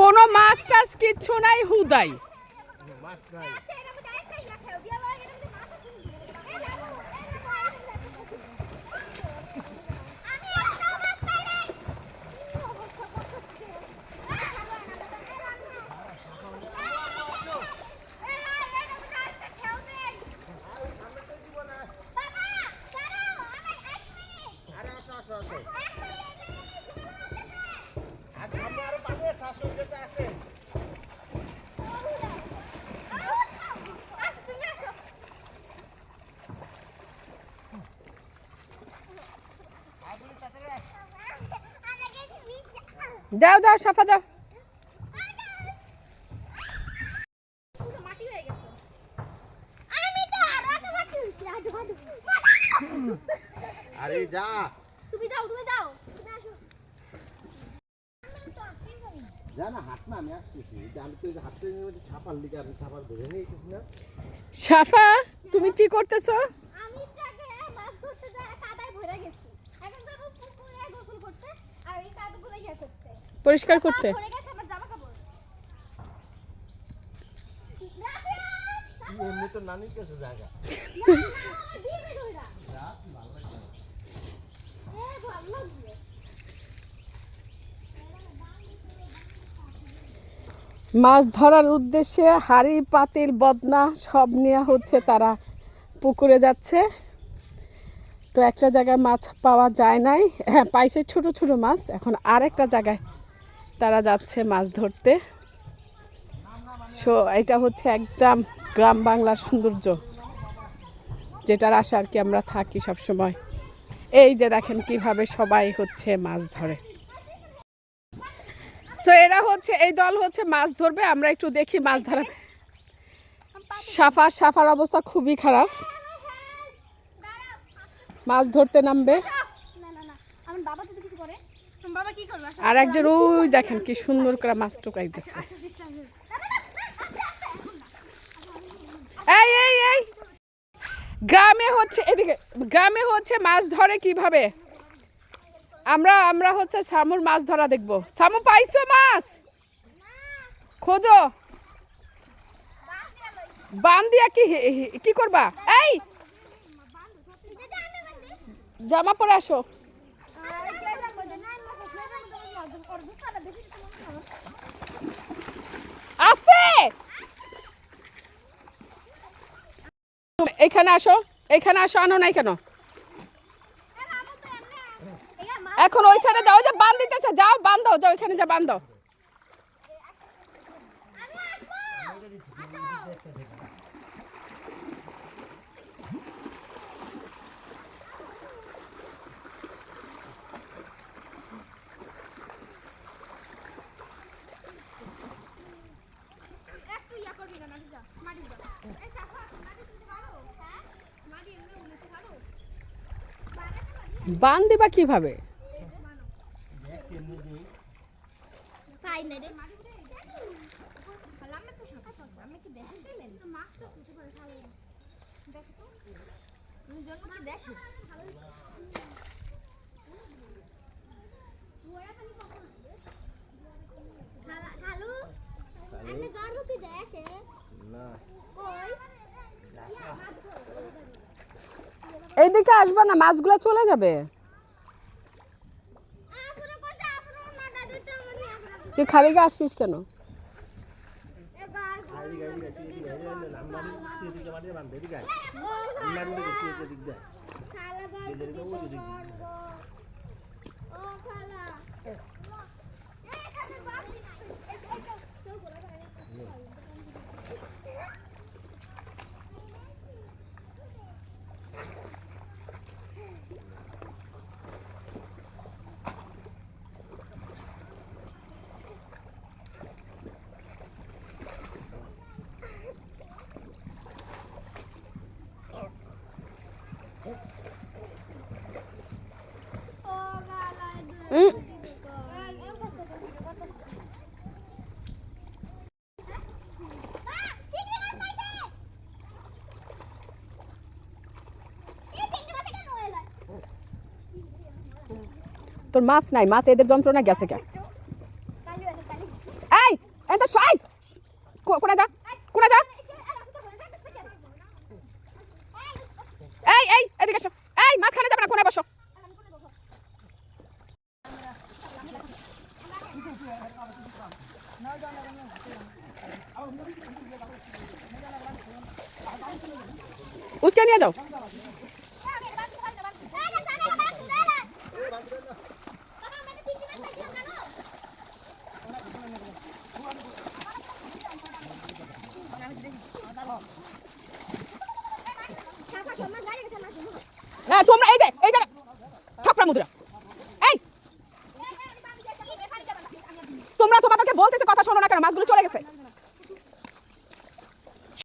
কোনো মাছ টাছ কিচ্ছু নাই, হুদাই মাছ নাই। যাও যাও সাফা যাও। আরে যা, তুমি যাও যা না, হাত না, আমি আসতেছি। আমি তো হাঁটতে ছাপার লিখে, আমি ছাপার ধরে নিয়েছি না। সাফা তুমি কি করতেছো? আমি টাকে মাছ ধরতে যায় কাদায় ভরে গেছি। এখন যাব পুকুরে গোসল করতে আর এই কাদাগুলো ইয়া করতে, পরিষ্কার করতে। ভরে গেছে আমার জামা কাপড়। এমনি তো নানির কাছে জায়গা। মাছ ধরার উদ্দেশ্যে হাড়ি পাতিল বদনা সব নিয়ে হচ্ছে তারা পুকুরে যাচ্ছে। তো একটা জায়গায় মাছ পাওয়া যায় নাই, হ্যাঁ পাইছে ছোট ছোট মাছ। এখন আরেকটা জায়গায় তারা যাচ্ছে মাছ ধরতে। সো এটা হচ্ছে একদম গ্রাম বাংলার সৌন্দর্য, যেটার আশা আর কি আমরা থাকি সব সময়। এই যে দেখেন কিভাবে সবাই হচ্ছে মাছ ধরে। তো এরা হচ্ছে এই দল হচ্ছে মাছ ধরবে, আমরা একটু দেখি মাছ ধরা। সাফার অবস্থা খুবই খারাপ, মাছ ধরতে নামবে। আমার বাবা যদি কিছু করে, আমার বাবা কি করবে? আর একজন ওই দেখেন কি সুন্দর করে মাছ টোকাই দিচ্ছে। এই এই এই গ্রামে হচ্ছে এদিকে, গ্রামে হচ্ছে মাছ ধরে কিভাবে। আমরা হচ্ছে সামুর মাছ ধরা দেখবো। সামু পাইছো মাছ? খোঁজো। বান দিয়া কি করবা? এই জামা পরে আসো। আস্তে এখানে আসো, এখানে আসো। আনো নাই কেন? এখন ওই সাইডে যাও, যে বান দিতেছে, যাও বান্ধো, যাও এখানে যা বান্ধো। বান দিবা কিভাবে? এইদিকে আসবা না, মাছগুলা চলে যাবে। তুই খালি গা আসছিস কেন? তোর মাছ নাই, মাছ এদের যন্ত্রণা গেছে কে? এই এই তো সাই কোনা যা কোনা যা এই এদিকে এসো এই মাঝখানে যাবে না কোনায় বসো उसके নিয়ে যাও না তোমরা এই যে থাপড়া মুদ্রা